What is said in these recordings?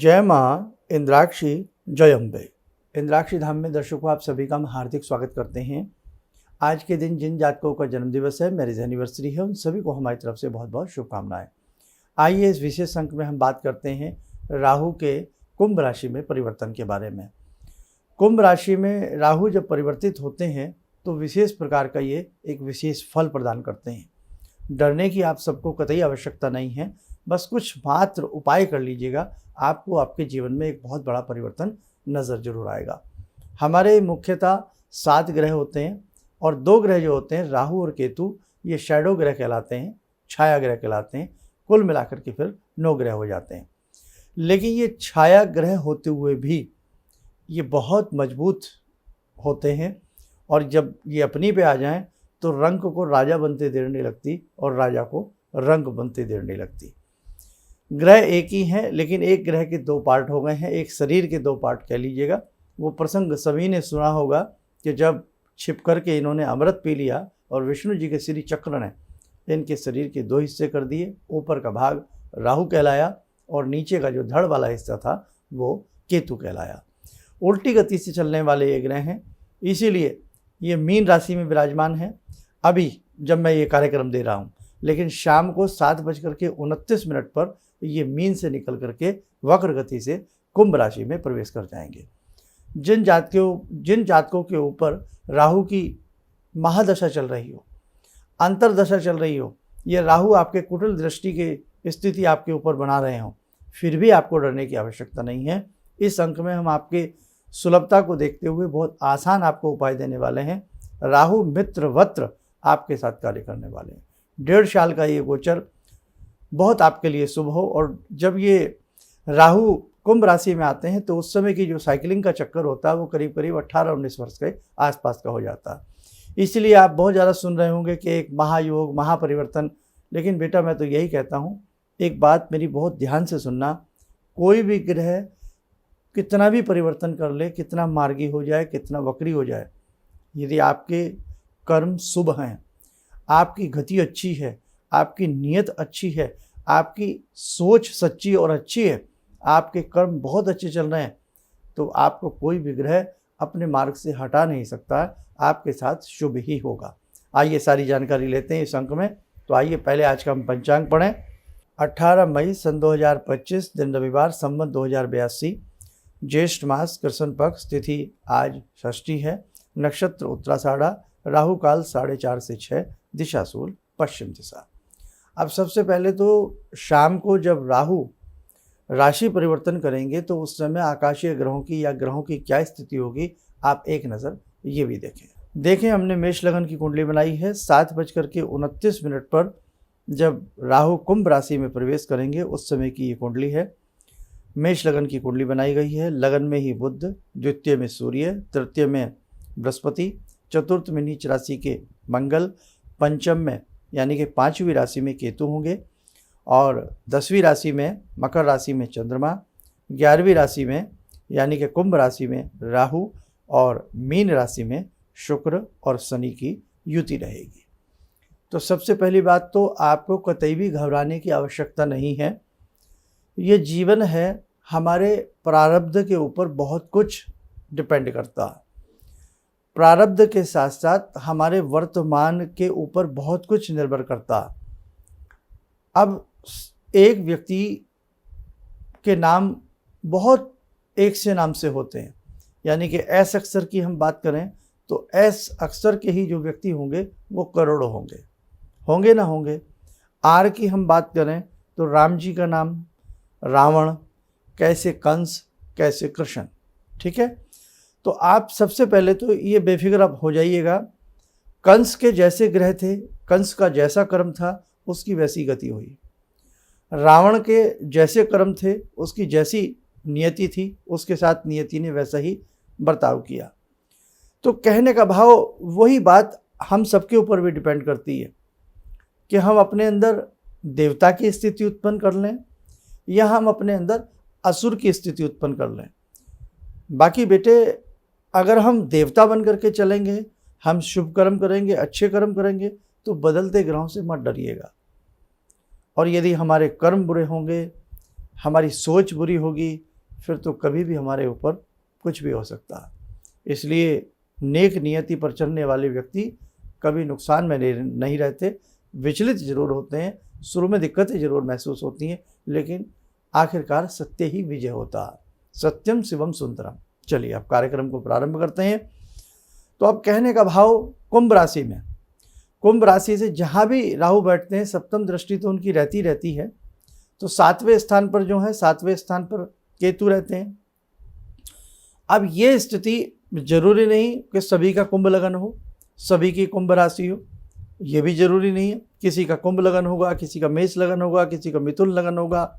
जय माँ इंद्राक्षी जय अम्बे। इंद्राक्षी धाम में दर्शकों आप सभी का हम हार्दिक स्वागत करते हैं। आज के दिन जिन जातकों का जन्मदिवस है, मैरिज एनिवर्सरी है, उन सभी को हमारी तरफ से बहुत बहुत शुभकामनाएं। आइए इस विशेष अंक में हम बात करते हैं राहु के कुंभ राशि में परिवर्तन के बारे में। कुंभ राशि में राहु जब परिवर्तित होते हैं तो विशेष प्रकार का ये एक विशेष फल प्रदान करते हैं। डरने की आप सबको कतई आवश्यकता नहीं है, बस कुछ मात्र उपाय कर लीजिएगा, आपको आपके जीवन में एक बहुत बड़ा परिवर्तन नज़र जरूर आएगा। हमारे मुख्यतः 7 ग्रह होते हैं और 2 ग्रह जो होते हैं राहु और केतु, ये शैडो ग्रह कहलाते हैं, छाया ग्रह कहलाते हैं। कुल मिलाकर के फिर 9 ग्रह हो जाते हैं। लेकिन ये छाया ग्रह होते हुए भी ये बहुत मजबूत होते हैं और जब ये अपनी पे आ जाएं तो रंक को राजा बनते देर नहीं लगती और राजा को रंग बनते देर नहीं लगती। ग्रह एक ही हैं, लेकिन एक ग्रह के 2 पार्ट हो गए हैं, एक शरीर के 2 पार्ट कह लीजिएगा। वो प्रसंग सभी ने सुना होगा कि जब छिप कर के इन्होंने अमृत पी लिया और विष्णु जी के श्री चक्र ने इनके शरीर के 2 हिस्से कर दिए। ऊपर का भाग राहु कहलाया और नीचे का जो धड़ वाला हिस्सा था वो केतु कहलाया। उल्टी गति से चलने वाले ये ग्रह हैं, इसीलिए ये मीन राशि में विराजमान है अभी जब मैं ये कार्यक्रम दे रहा हूँ। लेकिन शाम को 7:29 पर ये मीन से निकल करके वक्र गति से कुंभ राशि में प्रवेश कर जाएंगे। जिन जातकों के ऊपर राहु की महादशा चल रही हो, अंतरदशा चल रही हो, ये राहु आपके कुटिल दृष्टि की स्थिति आपके ऊपर बना रहे हों, फिर भी आपको डरने की आवश्यकता नहीं है। इस अंक में हम आपके सुलभता को देखते हुए बहुत आसान आपको उपाय देने वाले हैं। राहु मित्र वत्र आपके साथ कार्य करने वाले हैं। 1.5 साल का ये गोचर बहुत आपके लिए शुभ हो। और जब ये राहु कुंभ राशि में आते हैं तो उस समय की जो साइकिलिंग का चक्कर होता है वो करीब करीब 18-19 वर्ष के आसपास का हो जाता है। इसलिए आप बहुत ज़्यादा सुन रहे होंगे कि एक महायोग, महापरिवर्तन। लेकिन बेटा मैं तो यही कहता हूँ, एक बात मेरी बहुत ध्यान से सुनना, कोई भी ग्रह कितना भी परिवर्तन कर ले, कितना मार्गी हो जाए, कितना वक्री हो जाए, यदि आपके कर्म शुभ हैं, आपकी गति अच्छी है, आपकी नीयत अच्छी है, आपकी सोच सच्ची और अच्छी है, आपके कर्म बहुत अच्छे चल रहे हैं, तो आपको कोई भी ग्रह अपने मार्ग से हटा नहीं सकता है, आपके साथ शुभ ही होगा। आइए सारी जानकारी लेते हैं इस अंक में। तो आइए पहले आज का हम पंचांग पढ़ें। 18 मई सन 2025, दिन रविवार, संवत 2082, ज्येष्ठ मास, कृष्ण पक्ष, तिथि आज षष्ठी है, नक्षत्र उत्तराषाढ़ा, राहु काल 4:30 से 6, दिशा सूल पश्चिम दिशा। अब सबसे पहले तो शाम को जब राहु राशि परिवर्तन करेंगे तो उस समय आकाशीय ग्रहों की या ग्रहों की क्या स्थिति होगी, आप एक नज़र ये भी देखें। हमने मेष लगन की कुंडली बनाई है। 7:29 पर जब राहु कुंभ राशि में प्रवेश करेंगे उस समय की ये कुंडली है। मेष लगन की कुंडली बनाई गई है। लगन में ही बुध, द्वितीय में सूर्य, तृतीय में बृहस्पति, चतुर्थ में नीच राशि के मंगल, पंचम में यानी कि 5वीं राशि में केतु होंगे और 10वीं राशि में मकर राशि में चंद्रमा, 11वीं राशि में यानी कि कुंभ राशि में राहु और मीन राशि में शुक्र और शनि की युति रहेगी। तो सबसे पहली बात तो आपको कतई भी घबराने की आवश्यकता नहीं है। ये जीवन है, हमारे प्रारब्ध के ऊपर बहुत कुछ डिपेंड करता है। प्रारब्ध के साथ साथ हमारे वर्तमान के ऊपर बहुत कुछ निर्भर करता है। अब एक व्यक्ति के नाम बहुत एक से नाम से होते हैं, यानी कि एस अक्षर की हम बात करें तो एस अक्षर के ही जो व्यक्ति होंगे वो करोड़ों होंगे ना होंगे। आर की हम बात करें तो राम जी का नाम रावण, कैसे कंस, कैसे कृष्ण, ठीक है। तो आप सबसे पहले तो ये बेफिक्र आप हो जाइएगा, कंस के जैसे ग्रह थे, कंस का जैसा कर्म था उसकी वैसी गति हुई। रावण के जैसे कर्म थे, उसकी जैसी नियति थी, उसके साथ नियति ने वैसा ही बर्ताव किया। तो कहने का भाव वही बात हम सबके ऊपर भी डिपेंड करती है कि हम अपने अंदर देवता की स्थिति उत्पन्न कर लें या हम अपने अंदर असुर की स्थिति उत्पन्न कर लें। बाकी बेटे, अगर हम देवता बन करके चलेंगे, हम शुभ कर्म करेंगे, अच्छे कर्म करेंगे, तो बदलते ग्रहों से मत डरिएगा। और यदि हमारे कर्म बुरे होंगे, हमारी सोच बुरी होगी, फिर तो कभी भी हमारे ऊपर कुछ भी हो सकता है। इसलिए नेक नियति पर चलने वाले व्यक्ति कभी नुकसान में नहीं रहते, विचलित जरूर होते हैं, शुरू में दिक्कतें जरूर महसूस होती हैं, लेकिन आखिरकार सत्य ही विजय होता है। सत्यम शिवम सुंदरम। चलिए अब कार्यक्रम को प्रारंभ करते हैं। तो अब कहने का भाव कुंभ राशि में, कुंभ राशि से जहाँ भी राहु बैठते हैं सप्तम दृष्टि तो उनकी रहती है। तो 7वें स्थान पर जो है, 7वें स्थान पर केतु रहते हैं। अब ये स्थिति जरूरी नहीं कि सभी का कुंभ लगन हो, सभी की कुंभ राशि हो, ये भी जरूरी नहीं है। किसी का कुंभ लगन होगा, किसी का मेष लगन होगा, किसी का मिथुन लगन होगा,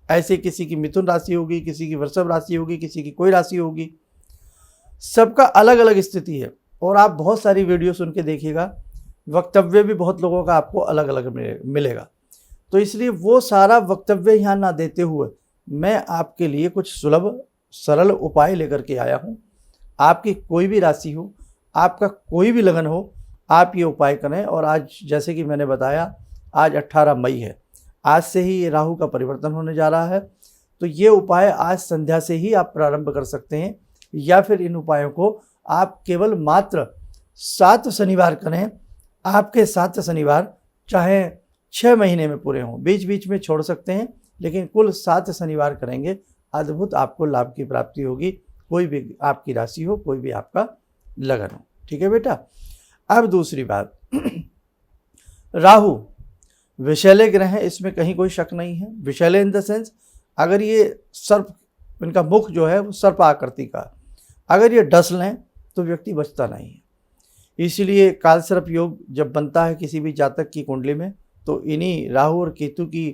ऐसे किसी की मिथुन राशि होगी, किसी की वृषभ राशि होगी, किसी की कोई राशि होगी। सबका अलग अलग स्थिति है और आप बहुत सारी वीडियो सुन के देखिएगा, वक्तव्य भी बहुत लोगों का आपको अलग अलग मिलेगा। तो इसलिए वो सारा वक्तव्य यहाँ ना देते हुए मैं आपके लिए कुछ सुलभ सरल उपाय लेकर के आया हूँ। आपकी कोई भी राशि हो, आपका कोई भी लगन हो, आप ये उपाय करें। और आज जैसे कि मैंने बताया, आज 18 मई है, आज से ही ये राहु का परिवर्तन होने जा रहा है। तो ये उपाय आज संध्या से ही आप प्रारंभ कर सकते हैं, या फिर इन उपायों को आप केवल मात्र 7 शनिवार करें। आपके 7 शनिवार चाहे 6 महीने में पूरे हों, बीच बीच में छोड़ सकते हैं, लेकिन कुल 7 शनिवार करेंगे, अद्भुत आपको लाभ की प्राप्ति होगी। कोई भी आपकी राशि हो, कोई भी आपका लगन हो। ठीक है बेटा। अब दूसरी बात, राहु विषैले ग्रह हैं, इसमें कहीं कोई शक नहीं है। विषैले इन द सेंस, अगर ये सर्प, इनका मुख जो है वो सर्प आकृति का, अगर ये डस लें तो व्यक्ति बचता नहीं है। इसीलिए कालसर्प योग जब बनता है किसी भी जातक की कुंडली में, तो इन्हीं राहु और केतु की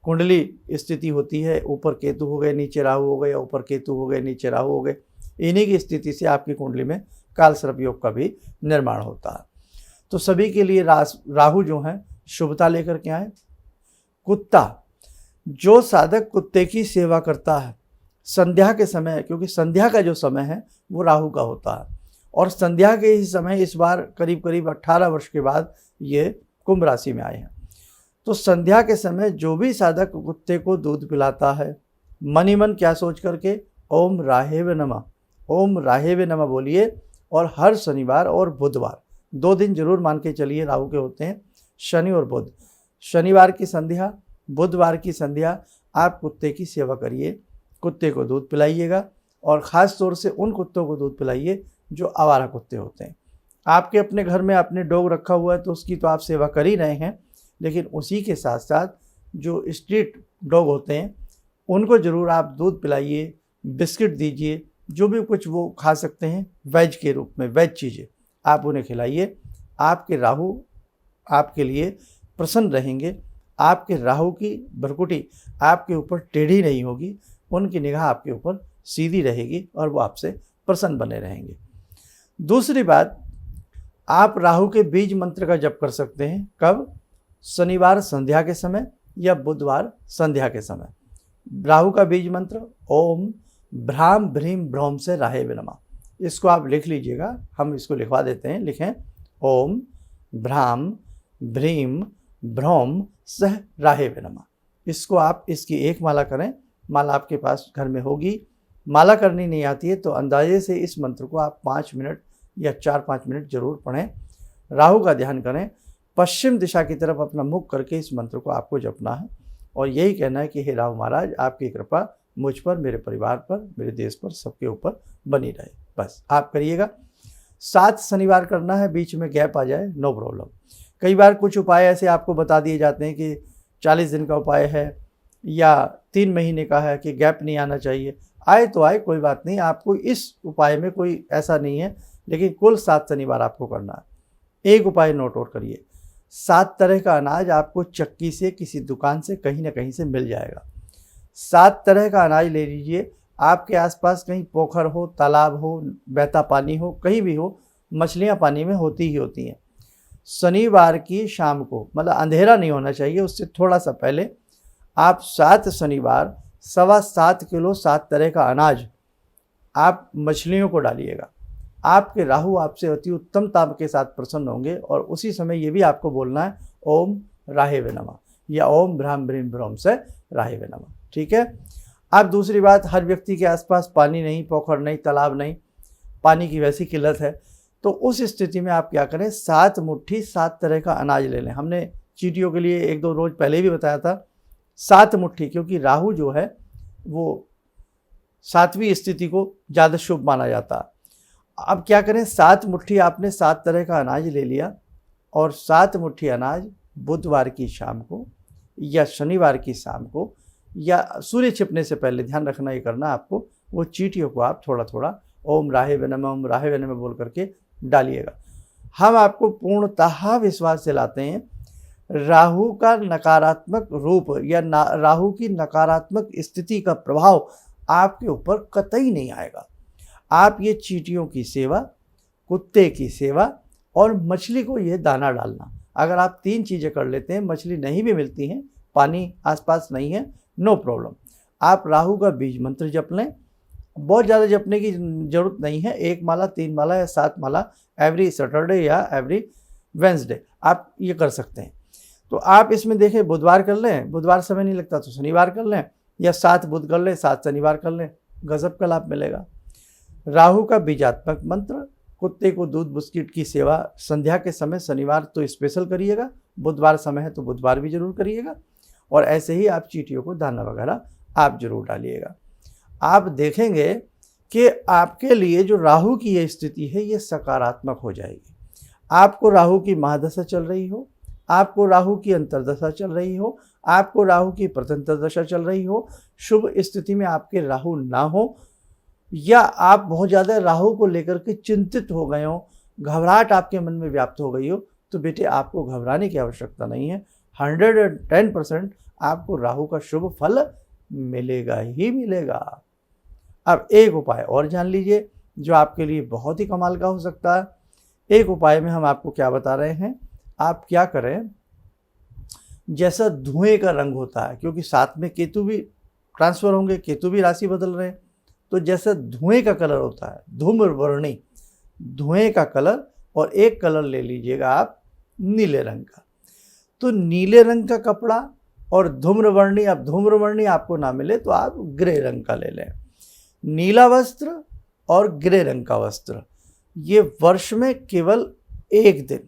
कुंडली स्थिति होती है। ऊपर केतु हो गए, नीचे राहु हो गए, या ऊपर केतु हो गए, नीचे राहु हो गए। इन्हीं की स्थिति से आपकी कुंडली में कालसर्प योग का भी निर्माण होता है। तो सभी के लिए राहु जो है शुभता लेकर के आए। कुत्ता, जो साधक कुत्ते की सेवा करता है संध्या के समय, क्योंकि संध्या का जो समय है वो राहु का होता है, और संध्या के ही समय इस बार करीब करीब 18 वर्ष के बाद ये कुंभ राशि में आए हैं। तो संध्या के समय जो भी साधक कुत्ते को दूध पिलाता है, मन ही मन क्या सोच करके ओम राहेव नमः, ओम राहेव नमः बोलिए। और हर शनिवार और बुधवार 2 दिन जरूर मान के चलिए राहु के होते हैं, शनि और बुध। शनिवार की संध्या, बुधवार की संध्या आप कुत्ते की सेवा करिए, कुत्ते को दूध पिलाइएगा। और ख़ास तौर से उन कुत्तों को दूध पिलाइए जो आवारा कुत्ते होते हैं। आपके अपने घर में आपने डॉग रखा हुआ है तो उसकी तो आप सेवा कर ही रहे हैं, लेकिन उसी के साथ साथ जो स्ट्रीट डॉग होते हैं उनको ज़रूर आप दूध पिलाइए, बिस्किट दीजिए, जो भी कुछ वो खा सकते हैं वेज के रूप में, वेज चीज़ें आप उन्हें खिलाइए। आपके राहु आपके लिए प्रसन्न रहेंगे, आपके राहु की भ्रकुटी आपके ऊपर टेढ़ी नहीं होगी, उनकी निगाह आपके ऊपर सीधी रहेगी और वो आपसे प्रसन्न बने रहेंगे। दूसरी बात, आप राहु के बीज मंत्र का जप कर सकते हैं। कब? शनिवार संध्या के समय या बुधवार संध्या के समय। राहु का बीज मंत्र ओम भ्राम भ्रीम भ्रौम से राहेव नमः, इसको आप लिख लीजिएगा, हम इसको लिखवा देते हैं। लिखें ओम भ्राम भ्रीम भ्रौम सह राहेव नमः। इसको आप इसकी एक माला करें, माला आपके पास घर में होगी। माला करनी नहीं आती है तो अंदाजे से इस मंत्र को आप 5 मिनट या 4-5 मिनट जरूर पढ़ें। राहु का ध्यान करें, पश्चिम दिशा की तरफ अपना मुख करके इस मंत्र को आपको जपना है और यही कहना है कि हे राहु महाराज, आपकी कृपा मुझ पर, मेरे परिवार पर, मेरे देश पर, सबके ऊपर बनी रहे। बस आप करिएगा। 7 शनिवार करना है, बीच में गैप आ जाए नो प्रॉब्लम। कई बार कुछ उपाय ऐसे आपको बता दिए जाते हैं कि 40 दिन का उपाय है या 3 महीने का है कि गैप नहीं आना चाहिए। आए तो आए, कोई बात नहीं, आपको इस उपाय में कोई ऐसा नहीं है, लेकिन कुल 7 शनिवार आपको करना है। एक उपाय नोट आउट करिए, 7 तरह का अनाज आपको चक्की से, किसी दुकान से, कहीं ना कहीं से मिल जाएगा। 7 तरह का अनाज ले लीजिए। आपके आसपास कहीं पोखर हो, तालाब हो, बहता पानी हो, कहीं भी हो, मछलियां पानी में होती ही होती हैं। शनिवार की शाम को, मतलब अंधेरा नहीं होना चाहिए, उससे थोड़ा सा पहले आप 7 शनिवार 7.25 किलो 7 तरह का अनाज आप मछलियों को डालिएगा। आपके राहु आपसे अति उत्तमता के साथ प्रसन्न होंगे और उसी समय ये भी आपको बोलना है ओम राहेव नमः या ओम भ्राम भ्रीम भ्रौम से राहेव नमः। ठीक है। अब दूसरी बात, हर व्यक्ति के आसपास पानी नहीं, पोखर नहीं, तालाब नहीं, पानी की वैसी किल्लत है, तो उस स्थिति में आप क्या करें, 7 मुट्ठी 7 तरह का अनाज ले लें। हमने चींटियों के लिए 1-2 रोज पहले भी बताया था 7 मुट्ठी, क्योंकि राहु जो है वो 7वीं स्थिति को ज़्यादा शुभ माना जाता है। अब क्या करें, 7 मुट्ठी आपने 7 तरह का अनाज ले लिया और 7 मुट्ठी अनाज बुधवार की शाम को या शनिवार की शाम को या सूर्य छिपने से पहले, ध्यान रखना ये करना आपको, वो चींटियों को आप थोड़ा थोड़ा ओम राहे नमः बोल करके डालिएगा। हम आपको पूर्णतः विश्वास दिलाते हैं, राहु का नकारात्मक रूप या राहु की नकारात्मक स्थिति का प्रभाव आपके ऊपर कतई नहीं आएगा। आप ये चींटियों की सेवा, कुत्ते की सेवा और मछली को ये दाना डालना, अगर आप 3 चीज़ें कर लेते हैं, मछली नहीं भी मिलती हैं, पानी आसपास नहीं है, नो प्रॉब्लम, आप राहु का बीज मंत्र जप लें। बहुत ज़्यादा जपने की ज़रूरत नहीं है, 1 माला, 3 माला या 7 माला एवरी सैटरडे या एवरी वेंसडे आप ये कर सकते हैं। तो आप इसमें देखें, बुधवार कर लें, बुधवार समय नहीं लगता तो शनिवार कर लें, या 7 बुध कर लें, 7 शनिवार कर लें, गजब का लाभ मिलेगा। राहु का बीजात्मक मंत्र, कुत्ते को दूध बिस्किट की सेवा संध्या के समय शनिवार तो स्पेशल करिएगा, बुधवार समय है तो बुधवार भी जरूर करिएगा, और ऐसे ही आप चींटियों को दाना वगैरह आप जरूर डालिएगा। आप देखेंगे कि आपके लिए जो राहु की ये स्थिति है ये सकारात्मक हो जाएगी। आपको राहु की महादशा चल रही हो, आपको राहु की अंतर्दशा चल रही हो, आपको राहु की प्रत्यंतर दशा चल रही हो, शुभ स्थिति में आपके राहु ना हो, या आप बहुत ज़्यादा राहु को लेकर के चिंतित हो गए हो, घबराहट आपके मन में व्याप्त हो गई हो, तो बेटे आपको घबराने की आवश्यकता नहीं है। 110% आपको राहु का शुभ फल मिलेगा ही मिलेगा। अब एक उपाय और जान लीजिए जो आपके लिए बहुत ही कमाल का हो सकता है। एक उपाय में हम आपको क्या बता रहे हैं, आप क्या करें, जैसा धुएं का रंग होता है, क्योंकि साथ में केतु भी ट्रांसफर होंगे, केतु भी राशि बदल रहे हैं, तो जैसा धुएं का कलर होता है, धूम्रवर्णी धुएं का कलर, और एक कलर ले लीजिएगा आप नीले रंग का। तो नीले रंग का कपड़ा और धूम्रवर्णी, अब धूम्रवर्णी आपको ना मिले तो आप ग्रे रंग का ले लें। नीला वस्त्र और ग्रे रंग का वस्त्र, ये वर्ष में केवल एक दिन,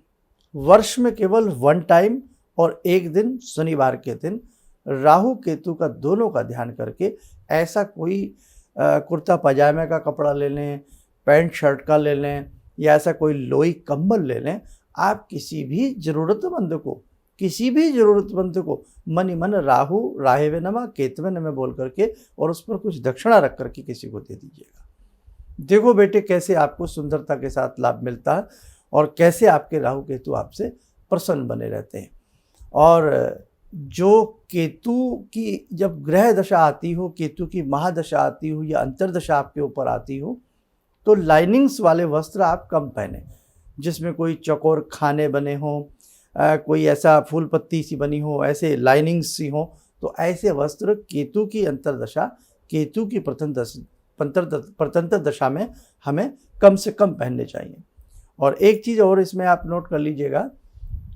वर्ष में केवल 1 टाइम, और एक दिन शनिवार के दिन राहु केतु का दोनों का ध्यान करके ऐसा कोई कुर्ता पजामे का कपड़ा ले लें, पैंट शर्ट का ले लें, या ऐसा कोई लोई कंबल ले लें। आप किसी भी ज़रूरतमंद को मन ही मन राहु राहेवे नमः केतवे नमः बोल करके और उस पर कुछ दक्षिणा रख करके किसी को दे दीजिएगा। देखो बेटे कैसे आपको सुंदरता के साथ लाभ मिलता है और कैसे आपके राहु केतु आपसे प्रसन्न बने रहते हैं। और जो केतु की जब ग्रह दशा आती हो, केतु की महादशा आती हो या अंतर्दशा आपके ऊपर आती हो, तो लाइनिंग्स वाले वस्त्र आप कम पहने, जिसमें कोई चौकोर खाने बने हों, कोई ऐसा फूल पत्ती सी बनी हो, ऐसे लाइनिंग्स सी हो, तो ऐसे वस्त्र केतु की अंतर्दशा, केतु की प्रत्यंतर दशा में हमें कम से कम पहनने चाहिए। और एक चीज़ और इसमें आप नोट कर लीजिएगा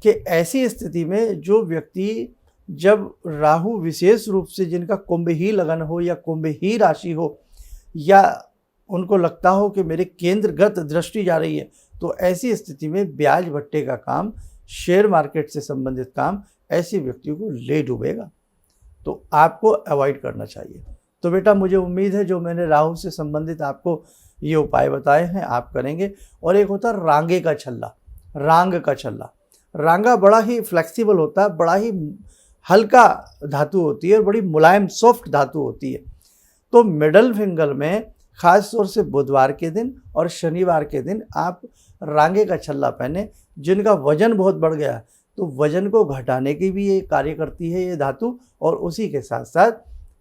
कि ऐसी स्थिति में जो व्यक्ति, जब राहु विशेष रूप से जिनका कुंभ ही लगन हो या कुंभ ही राशि हो, या उनको लगता हो कि मेरे केंद्रगत दृष्टि जा रही है, तो ऐसी स्थिति में ब्याज भट्टे का काम, शेयर मार्केट से संबंधित काम ऐसे व्यक्तियों को ले डूबेगा, तो आपको अवॉइड करना चाहिए। तो बेटा मुझे उम्मीद है जो मैंने राहु से संबंधित आपको ये उपाय बताए हैं आप करेंगे। और एक होता है रांगे का छल्ला, रांग का छल्ला। रांगा बड़ा ही फ्लेक्सिबल होता है, बड़ा ही हल्का धातु होती है और बड़ी मुलायम सॉफ्ट धातु होती है। तो मिडल फिंगर में ख़ास तौर से बुधवार के दिन और शनिवार के दिन आप रांगे का छल्ला पहने। जिनका वजन बहुत बढ़ गया है तो वजन को घटाने की भी ये कार्य करती है ये धातु, और उसी के साथ साथ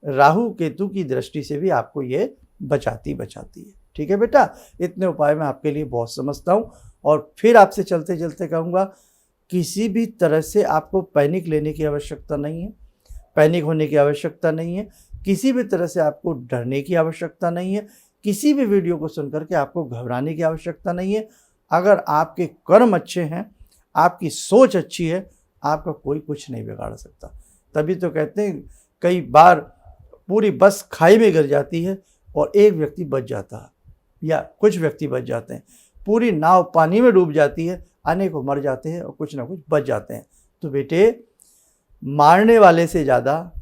राहु केतु की दृष्टि से भी आपको ये बचाती है। ठीक है बेटा, इतने उपाय मैं आपके लिए बहुत समझता हूँ। और फिर आपसे चलते चलते कहूँगा, किसी भी तरह से आपको पैनिक लेने की आवश्यकता नहीं है, पैनिक होने की आवश्यकता नहीं है, किसी भी तरह से आपको डरने की आवश्यकता नहीं है, किसी भी वीडियो को सुनकर के आपको घबराने की आवश्यकता नहीं है। अगर आपके कर्म अच्छे हैं, आपकी सोच अच्छी है, आपका कोई कुछ नहीं बिगाड़ सकता। तभी तो कहते हैं, कई बार पूरी बस खाई में गिर जाती है और एक व्यक्ति बच जाता है या कुछ व्यक्ति बच जाते हैं, पूरी नाव पानी में डूब जाती है, अनेकों मर जाते हैं और कुछ ना कुछ बच जाते हैं। तो बेटे, मारने वाले से ज़्यादा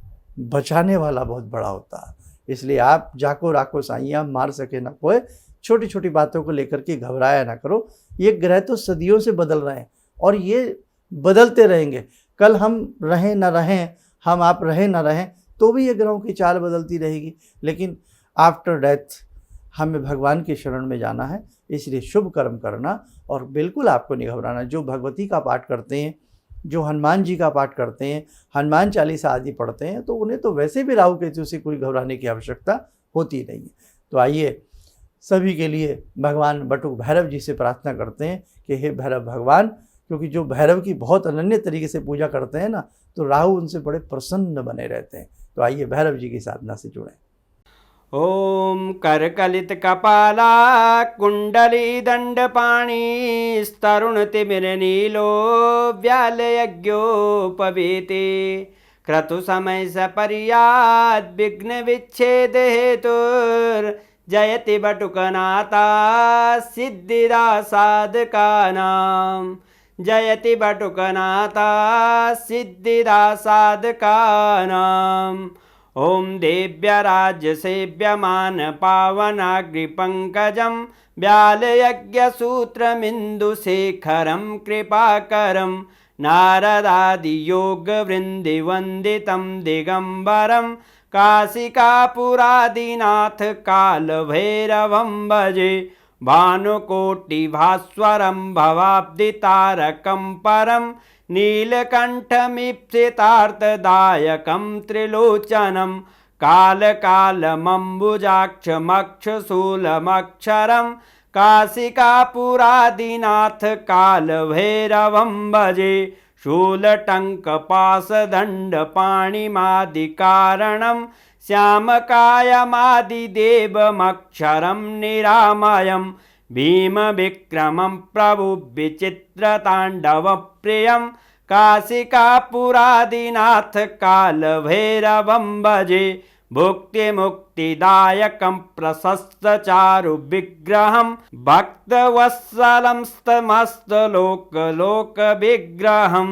बचाने वाला बहुत बड़ा होता है। इसलिए आप जाको राको साइयाँ, मार सके ना कोई, छोटी छोटी बातों को लेकर के घबराया ना करो। ये ग्रह तो सदियों से बदल रहे हैं और ये बदलते रहेंगे। कल हम रहें ना रहें, हम आप रहें ना रहें, तो भी ये ग्रहों की चाल बदलती रहेगी। लेकिन आफ्टर डेथ हमें भगवान के शरण में जाना है, इसलिए शुभ कर्म करना और बिल्कुल आपको नहीं घबराना। जो भगवती का पाठ करते हैं, जो हनुमान जी का पाठ करते हैं, हनुमान चालीसा आदि पढ़ते हैं, तो उन्हें तो वैसे भी राहु केतु से कोई घबराने की आवश्यकता होती नहीं है। तो आइए सभी के लिए भगवान बटुक भैरव जी से प्रार्थना करते हैं कि हे भैरव भगवान, क्योंकि जो भैरव की बहुत अनन्य तरीके से पूजा करते हैं ना, तो राहु उनसे बड़े प्रसन्न बने रहते हैं। तो आइए भैरव जी की साधना से जुड़ें। ओम करकलित कपाला कुंडली दंडपाणी स्तरुण तिमिर नीलो व्याल यज्ञोपवीते क्रतु समय सपर्याद विघ्न विच्छेद हेतुर जयति बटुकनाथा सिद्धिदा साधकानां जयति बटुकनाथा सिद्धिदा साधकानां। ओम देव्यराज्य सेव्यमान पावनाग्रिपङ्कजं व्यालयज्ञसूत्रमिन्दुशेखरं कृपाकरं नारदादियोगवृन्दिवन्दितं दिगम्बरं काशिकापुरादिनाथ कालभैरवं भजे भानुकोटिभास्वरं भवाब्दितारकं परं नीलकण्ठमीप्सितार्थदायकं त्रिलोचनं कालकालमम्बुजाक्षमक्षशूलमक्षरं काशिकापुरादिनाथ कालभैरवं भजे शूलटङ्कपाशदण्डपाणिमादिकारणं श्यामकायमादिदेवमक्षरं निरामयं भीमविक्रमं प्रभुविचित्रताण्डवप्रियं काशिकापुरादिनाथ कालभैरवं भजे भुक्तिमुक्तिदायकं प्रशस्तचारुविग्रहं भक्तवत्सलं स्तमस्तलोकलोकविग्रहं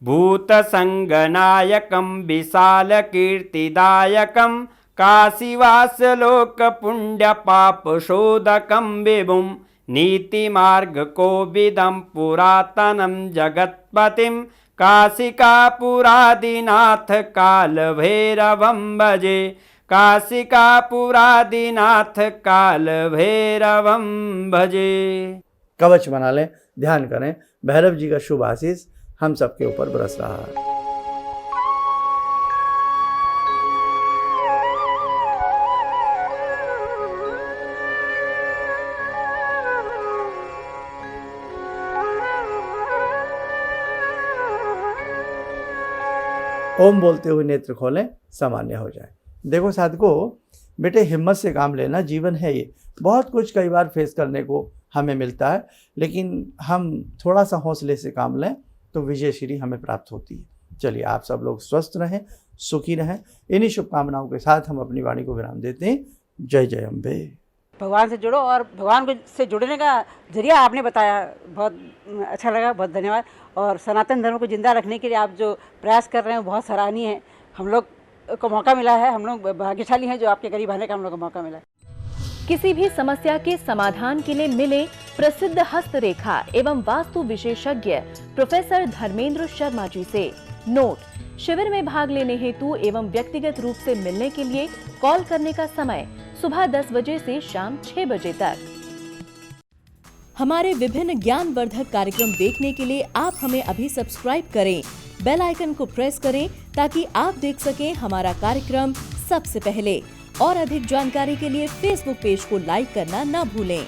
भूतसङ्गनायकं विशालकीर्तिदायकं काशीवासलोकपुण्यपापशोधकं विभुं नीतिमार्गकोविदं पुरातनं जगत्पतिं काशिकापुरादिनाथ कालभैरवं भजे काशिकापुरादिनाथ कालभैरवं भजे। कवच बना लें, ध्यान करें, भैरव जी का शुभ आशीष हम सबके ऊपर बरस रहा है। ओम बोलते हुए नेत्र खोलें, सामान्य हो जाए। देखो साधकों, बेटे हिम्मत से काम लेना, जीवन है ये। बहुत कुछ कई बार फेस करने को हमें मिलता है, लेकिन हम थोड़ा सा हौसले से काम लें तो विजय श्री हमें प्राप्त होती है। चलिए, आप सब लोग स्वस्थ रहें, सुखी रहें। इन्हीं शुभकामनाओं के साथ हम अपनी वाणी को विराम देते हैं। जय जय अम्बे। भगवान से जुड़ो और भगवान से जुड़ने का जरिया आपने बताया, बहुत अच्छा लगा, बहुत धन्यवाद। और सनातन धर्म को जिंदा रखने के लिए आप जो प्रयास कर रहे हैं बहुत सराहनीय है। हम लोग को मौका मिला है, हम लोग भाग्यशाली हैं जो आपके करीब आने का हम लोग को मौका मिला है। किसी भी समस्या के समाधान के लिए मिले प्रसिद्ध हस्तरेखा एवं वास्तु विशेषज्ञ प्रोफेसर धर्मेंद्र शर्मा जी से। नोट: शिविर में भाग लेने हेतु एवं व्यक्तिगत रूप से मिलने के लिए कॉल करने का समय सुबह 10 बजे से शाम 6 बजे तक। हमारे विभिन्न ज्ञानवर्धक कार्यक्रम देखने के लिए आप हमें अभी सब्सक्राइब करें, बेल आइकन को प्रेस करें ताकि आप देख सकें हमारा कार्यक्रम सबसे पहले। और अधिक जानकारी के लिए फेसबुक पेज को लाइक करना न भूलें।